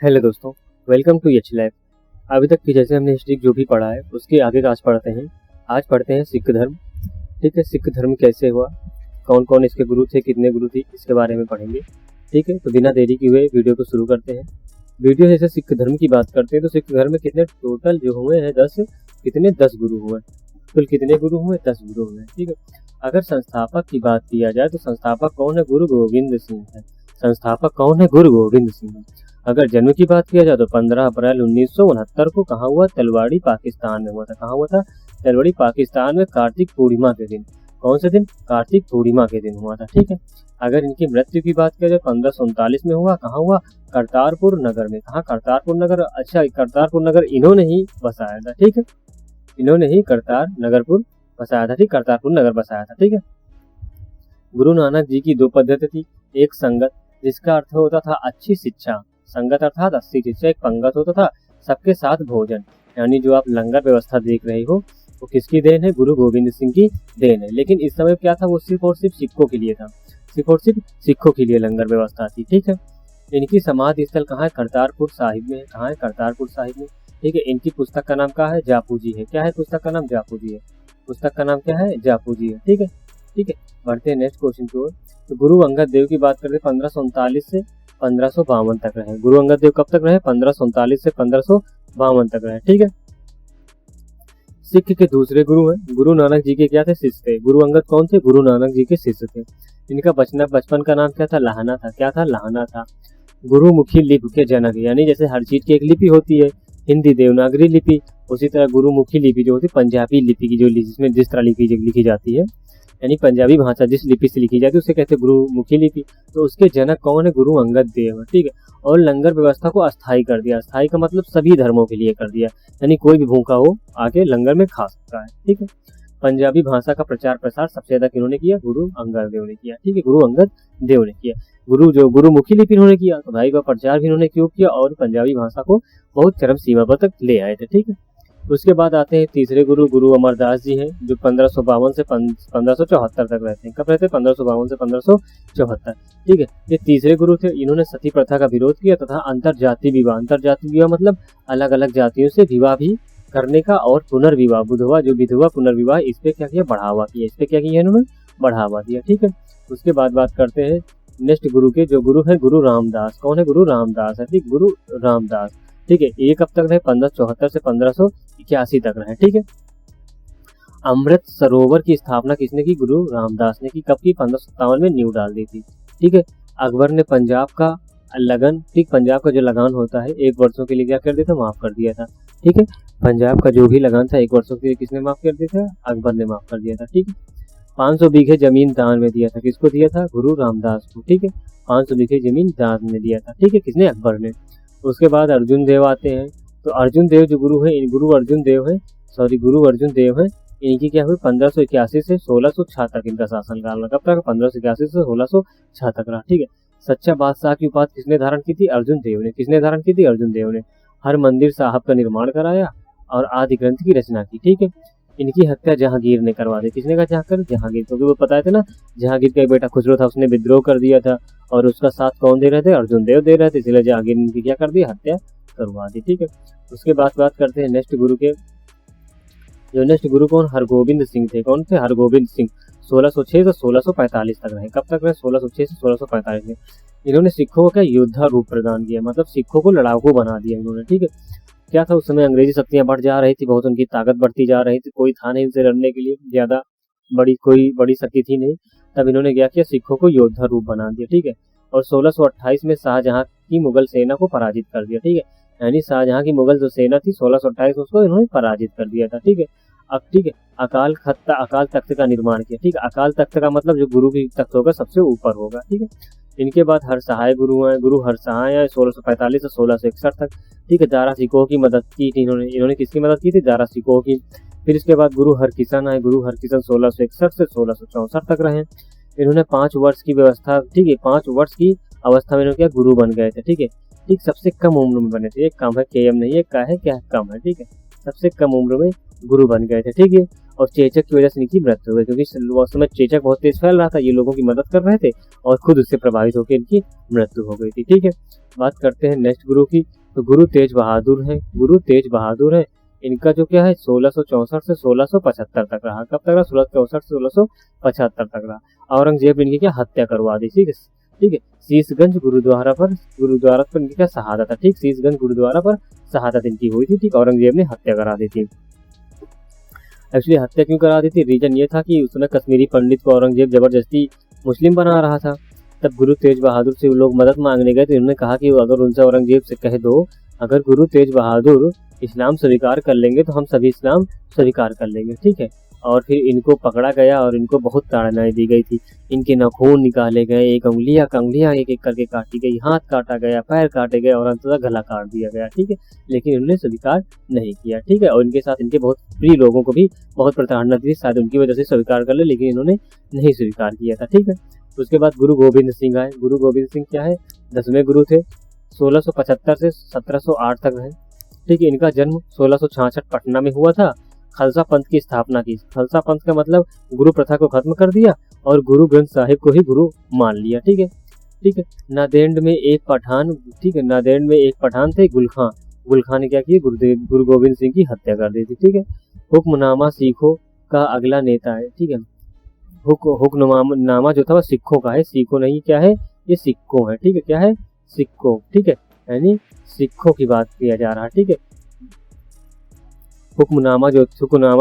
Hello दोस्तों, welcome to H life. अभी तक की जैसे हमने हिस्ट्री जो भी पढ़ा है उसके आगे का आज पढ़ते हैं। आज पढ़ते हैं सिख धर्म। ठीक है, सिख धर्म कैसे हुआ, कौन कौन इसके गुरु थे, कितने गुरु थे, इसके बारे में पढ़ेंगे। ठीक है, तो बिना देरी किए हुए वीडियो को शुरू करते हैं। वीडियो जैसे सिख धर्म की बात करते हैं तो सिख धर्म में कितने टोटल जो हुए हैं 10 गुरु हुए। कुल कितने गुरु हुए? 10 गुरु हुए। ठीक है, अगर संस्थापक की बात किया जाए तो संस्थापक कौन है? गुरु गोविंद सिंह है। संस्थापक कौन है? गुरु गोविंद सिंह है। अगर जन्म की बात किया जाए तो 15 अप्रैल 1969 को कहाँ हुआ? तलवाड़ी पाकिस्तान में हुआ था। कहाँ हुआ था? तलवाड़ी पाकिस्तान में, कार्तिक पूर्णिमा के दिन। कौन से दिन? कार्तिक पूर्णिमा के दिन हुआ था। ठीक है, अगर इनकी मृत्यु की बात किया जाए 1539 में हुआ। कहाँ हुआ? करतारपुर नगर में। कहाँ? करतारपुर नगर। अच्छा, करतारपुर नगर इन्होंने ही बसाया था। ठीक है, इन्होंने ही करतारपुर बसाया था। ठीक, करतारपुर नगर बसाया था। ठीक है, गुरु नानक जी की 2 पद्धति थी। एक संगत, जिसका अर्थ होता था अच्छी शिक्षा। संगत अर्थात अच्छी शिक्षा। एक पंगत होता था सबके साथ भोजन, यानी जो आप लंगर व्यवस्था देख रहे हो वो किसकी देन है? गुरु गोविंद सिंह की देन है। लेकिन इस समय क्या था? वो सिर्फ और सिर्फ सिखों के लिए था। सिर्फ और सिर्फ सिखों के लिए लंगर व्यवस्था थी। ठीक है, इनकी समाधि स्थल कहाँ है? करतारपुर साहिब में। कहाँ है? करतारपुर साहिब में। ठीक है, इनकी पुस्तक का नाम क्या है? जापू जी है। क्या है पुस्तक का नाम? जापू जी है। पुस्तक का नाम क्या है? जापू जी है। ठीक है, ठीक है, बढ़ते हैं नेक्स्ट क्वेश्चन की ओर। तो गुरु अंगद देव की बात करते 1539 से 1552 तक रहे। गुरु अंगद देव कब तक रहे? 1539 से 1552 तक रहे। ठीक है, सिख के दूसरे गुरु हैं। गुरु नानक जी के क्या थे? शिष्य थे। गुरु अंगद कौन थे? गुरु नानक जी के शिष्य थे। इनका बचपन का नाम क्या था? लाहना था। क्या था? लाहना था। गुरुमुखी लिपि के जनक, यानी जैसे हर चीज की एक लिपि होती है, हिंदी देवनागरी लिपि, उसी तरह गुरुमुखी लिपि जो होती है पंजाबी लिपि की, जो जिसमें जिस तरह लिखी जाती है, यानी पंजाबी भाषा जिस लिपि से लिखी जाती है उसे कहते हैं गुरुमुखी लिपि। तो उसके जनक कौन है? गुरु अंगद देव। ठीक है, और लंगर व्यवस्था को अस्थायी कर दिया। अस्थायी का मतलब सभी धर्मों के लिए कर दिया, यानी कोई भी भूखा हो आके लंगर में खा सकता है। ठीक है, पंजाबी भाषा का प्रचार प्रसार सबसे ज्यादा किन्होंने किया? गुरु अंगद देव ने किया। ठीक है, गुरु अंगद देव ने किया। गुरुमुखी लिपि इन्होंने किया तो भाई का प्रचार भी इन्होंने क्यों किया, और पंजाबी भाषा को बहुत चरम सीमा पर तक ले आए थे। ठीक है, उसके बाद आते हैं तीसरे गुरु, गुरु अमरदास जी हैं, जो 1552 से 1574 तक रहते हैं। कब रहते हैं? 1552 से 1574। ठीक है, ये तीसरे गुरु थे। इन्होंने सती प्रथा का विरोध किया तथा अंतरजातीय विवाह मतलब अलग अलग जातियों से विवाह भी करने का, और पुनर्विवाह, विधवा पुनर्विवाह, इस पे क्या किया? बढ़ावा किया। इस पे क्या किया इन्होंने? बढ़ावा दिया। ठीक है, उसके बाद बात करते हैं नेक्स्ट गुरु के, जो गुरु है गुरु रामदास। कौन है? गुरु रामदास है। ठीक, गुरु रामदास। ठीक है, ये कब तक रहे? 1574 से 1581 तक रहे। ठीक है, अमृत सरोवर की स्थापना किसने की? गुरु रामदास ने की। कब की? 1557 में नींव डाल दी थी। ठीक है, अकबर ने पंजाब का लगन, ठीक, पंजाब का जो लगान होता है 1 वर्षों के लिए क्या कर दिया था? माफ कर दिया था। ठीक है, पंजाब का जो भी लगान था 1 वर्षों के लिए किसने माफ कर दिया था? अकबर ने माफ कर दिया था। ठीक है, 500 बीघे जमीन दान में दिया था। किसको दिया था? गुरु रामदास को। ठीक है, 500 बीघे जमीन दान में दिया था। ठीक है, किसने? अकबर ने। उसके बाद अर्जुन देव आते हैं। तो अर्जुन देव जो गुरु है, गुरु अर्जुन देव है, इनकी क्या हुई? 1581 से 1606 तक इनका शासन काल। कब तक? 1581 से 1606 तक रहा। ठीक है, सच्चा बादशाह की उपाधि किसने धारण की थी? अर्जुन देव ने। किसने धारण की थी? अर्जुन देव ने। हर मंदिर साहब का निर्माण कराया और आदि ग्रंथ की रचना की। ठीक है, इनकी हत्या जहांगीर ने करवा दी। किसने कहा? जहांगीर, क्योंकि वो पता था ना, जहांगीर का एक बेटा खुसरो था, उसने विद्रोह कर दिया था, और उसका साथ कौन दे रहे थे? अर्जुन देव दे रहे थे, इसलिए जहांगीर ने इनकी क्या कर दी? हत्या करवा दी। ठीक है, उसके बाद बात करते हैं नेक्स्ट गुरु के। जो नेक्स्ट गुरु कौन? हरगोविंद सिंह थे। कौन थे? हरगोविंद सिंह। 1606 से 1645 तक रहे। कब तक रहे? 1606 से 1645 में। इन्होंने सिखों को क्या? योद्धा रूप प्रदान किया, मतलब सिखों को लड़ाकू बना दिया इन्होंने। ठीक है, क्या था उस समय? अंग्रेजी शक्तियां बढ़ जा रही थी, बहुत उनकी ताकत बढ़ती जा रही थी, कोई था नहीं उनसे लड़ने के लिए, ज्यादा कोई बड़ी शक्ति थी नहीं। तब इन्होंने क्या किया? सिखों को योद्धा रूप बना दिया। ठीक है, और 1628 में शाहजहां की मुगल सेना को पराजित कर दिया। ठीक है, यानी शाहजहां की मुगल जो सेना थी 1628 में, उसको इन्होंने पराजित कर दिया था। ठीक है, अब ठीक है, अकाल तख्त का निर्माण किया। ठीक है, अकाल तख्त का मतलब जो गुरु की तख्त होगा सबसे ऊपर होगा। ठीक है, इनके बाद हरसहाय गुरु हैं। गुरु हरसहाय है 1645 से 1661 तक। ठीक है, दारा सिकोह की मदद की थी इन्होंने किसकी मदद की थी? दारा सिकोह की। फिर इसके बाद गुरु हरकिशन है। गुरु हरकिशन 1661 से 1664 तक रहे। इन्होंने 5 वर्ष की व्यवस्था, ठीक है, 5 वर्ष की अवस्था में इन्होंने क्या? गुरु बन गए थे। ठीक है, ठीक, सबसे कम उम्र में बने थे। एक कम है, KM नहीं, एक का है क्या? कम है। ठीक है, सबसे कम उम्र में गुरु बन गए थे। ठीक है, और चेचक की वजह से इनकी मृत्यु हो गई, क्योंकि उस समय चेचक बहुत तेज फैल रहा था, ये लोगों की मदद कर रहे थे और खुद उससे प्रभावित होकर इनकी मृत्यु हो गई थी। ठीक है, बात करते हैं नेक्स्ट गुरु की। तो गुरु तेज बहादुर है, गुरु तेज बहादुर है। इनका जो क्या है 1664 से 1675 तक रहा। कब तक रहा? 1664 से 1675 तक रहा। औरंगजेब इनकी क्या हत्या करवा दी। ठीक है, ठीक है। शीशगंज गुरुद्वारा पर इनकी क्या शहादत है। ठीक, शीशगंज गुरुद्वारा पर शहादत इनकी हुई थी। ठीक, औरंगजेब ने हत्या करा दी थी। एक्चुअली हत्या क्यों करा दी थी? रीजन ये था कि उसमें कश्मीरी पंडित को औरंगजेब जबरदस्ती मुस्लिम बना रहा था। तब गुरु तेज बहादुर से लोग मदद मांगने गए तो इन्होंने कहा कि अगर उनसे औरंगजेब से कह दो, अगर गुरु तेज बहादुर इस्लाम स्वीकार कर लेंगे तो हम सभी इस्लाम स्वीकार कर लेंगे। ठीक है, और फिर इनको पकड़ा गया और इनको बहुत ताड़नाएं दी गई थी। इनके नाखून निकाले गए, एक अंगुलियां एक एक करके काटी गई, हाथ काटा गया, पैर काटे गए और अंततः गला काट दिया गया। ठीक है, लेकिन इन्होंने स्वीकार नहीं किया। ठीक है, और इनके साथ इनके बहुत प्रिय लोगों को भी बहुत प्रताड़ना थी, शायद उनकी वजह से स्वीकार कर ले, लेकिन इन्होंने नहीं स्वीकार किया था। ठीक है, उसके बाद गुरु गोविंद सिंह आए। गुरु गोविंद सिंह क्या है? 10वें गुरु थे। 1675 से 1708 तक रहे। ठीक है, इनका जन्म 1666 पटना में हुआ था। खालसा पंथ की स्थापना की। खालसा पंथ का मतलब गुरु प्रथा को खत्म कर दिया और गुरु ग्रंथ साहिब को ही गुरु मान लिया। ठीक है, ठीक है। नांदेड़ में एक पठान, ठीक है, नांदेड़ में एक पठान थे गुल खां ने क्या किया? गुरु गोविंद सिंह की हत्या कर दी थी। ठीक है, हुक्मनामा सिखों का अगला नेता है। ठीक है, हुक्मनामा जो था वो सिखों का है, सिखों नहीं क्या है, ये सिखों है। ठीक है, क्या है? सिखों। ठीक है, यानी सिखों की बात किया जा रहा है। ठीक है, हुक्मनामा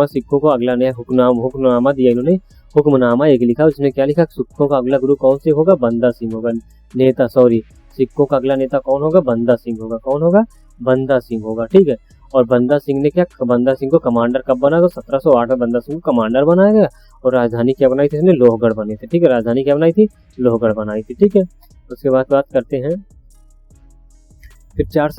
सिखों को अगला नया हुक्मनामा दिया इन्होंने। हुक्मनामा एक लिखा, उसमें क्या लिखा? सिखों का अगला गुरु कौन से होगा? बंदा सिंह होगा। नेता, सॉरी, सिखों का अगला नेता कौन होगा? बंदा सिंह होगा। कौन होगा? बंदा सिंह होगा। ठीक है, और बंदा सिंह ने क्या? बंदा सिंह को कमांडर कब बना? तो 1708 में बंदा सिंह को कमांडर बनाया गया और राजधानी क्या बनाई थी इसने? लोहगढ़ बनी थी। ठीक है, राजधानी क्या बनाई थी? लोहगढ़ बनाई थी। ठीक है, उसके बाद बात करते हैं फिर चार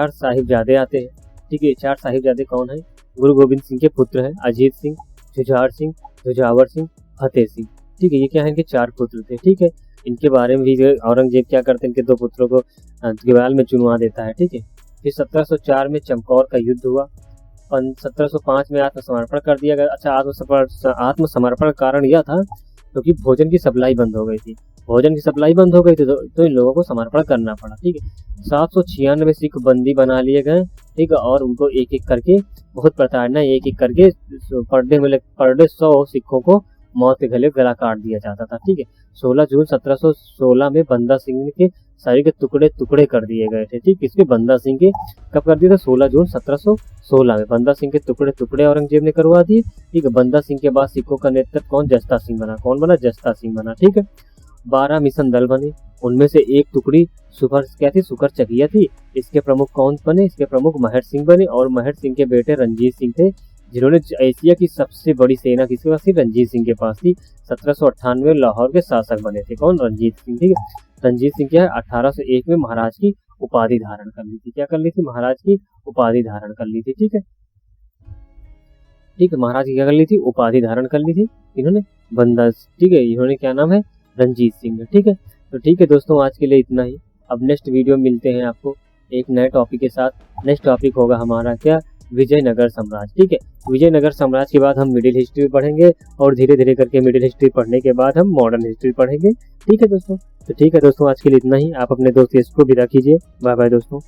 साहिबजादे आते हैं। ठीक है, चार साहिबजादे कौन है? गुरु गोविंद सिंह के पुत्र हैं अजीत सिंह, जुझार सिंह, जुझावर सिंह, फतेह सिंह। ठीक है, ये क्या है? इनके चार पुत्र थे। ठीक है, इनके बारे में भी औरंगजेब क्या करते हैं? इनके दो पुत्रों को ग्वाल में चुनवा देता है। ठीक है, फिर 1704 में चमकौर का युद्ध हुआ। 1705 में आत्मसमर्पण कर दिया गया। अच्छा, आत्मसमर्पण का कारण यह था क्योंकि भोजन की सप्लाई बंद हो गई थी। भोजन की सप्लाई बंद हो गई थी तो इन लोगों को समर्पण करना पड़ा। ठीक है, 796 सिख बंदी बना लिए गए। ठीक है, और उनको एक एक करके बहुत प्रताड़ना, एक एक करके पर डे 100 सिखों को मौत के गला काट दिया जाता था। ठीक है, 16 जून 1716 में बंदा सिंह के शरीर के टुकड़े टुकड़े कर दिए गए थे। ठीक, इसके बंदा सिंह के कब कर दिया था? 16 जून 1716 में बंदा सिंह के टुकड़े टुकड़े औरंगजेब ने करवा दिए। ठीक है, बंदा सिंह के बाद सिखों का नेतृत्व कौन? जस्ता सिंह बना। कौन बना? जस्ता सिंह बना। ठीक है, 12 मिशन दल बने, उनमें से एक टुकड़ी सुकर चकिया थी। इसके प्रमुख कौन बने? इसके प्रमुख महर सिंह बने और महर सिंह के बेटे रंजीत सिंह थे, जिन्होंने एशिया की सबसे बड़ी सेना किसके पास थी? रंजीत सिंह के पास थी। 1798 में लाहौर के शासक बने थे। कौन? रंजीत सिंह। ठीक है, रंजीत सिंह क्या है? 1801 में महाराज की उपाधि धारण कर ली थी। क्या कर ली थी? महाराज की उपाधि धारण कर ली थी। ठीक है, ठीक है, महाराज की क्या कर ली थी? उपाधि धारण कर ली थी इन्होंने, बंदा। ठीक है, इन्होंने क्या नाम है? रंजीत सिंह। ठीक है, तो ठीक है दोस्तों, आज के लिए इतना ही। अब नेक्स्ट वीडियो मिलते हैं आपको एक नए टॉपिक के साथ। नेक्स्ट टॉपिक होगा हमारा क्या? विजयनगर साम्राज्य। ठीक है, विजयनगर साम्राज्य के बाद हम मिडिल हिस्ट्री पढ़ेंगे और धीरे धीरे करके मिडिल हिस्ट्री पढ़ने के बाद हम मॉडर्न हिस्ट्री पढ़ेंगे। ठीक है दोस्तों, तो ठीक है दोस्तों, आज के लिए इतना ही। आप अपने दोस्त यश को विदा कीजिए। बाय बाय दोस्तों।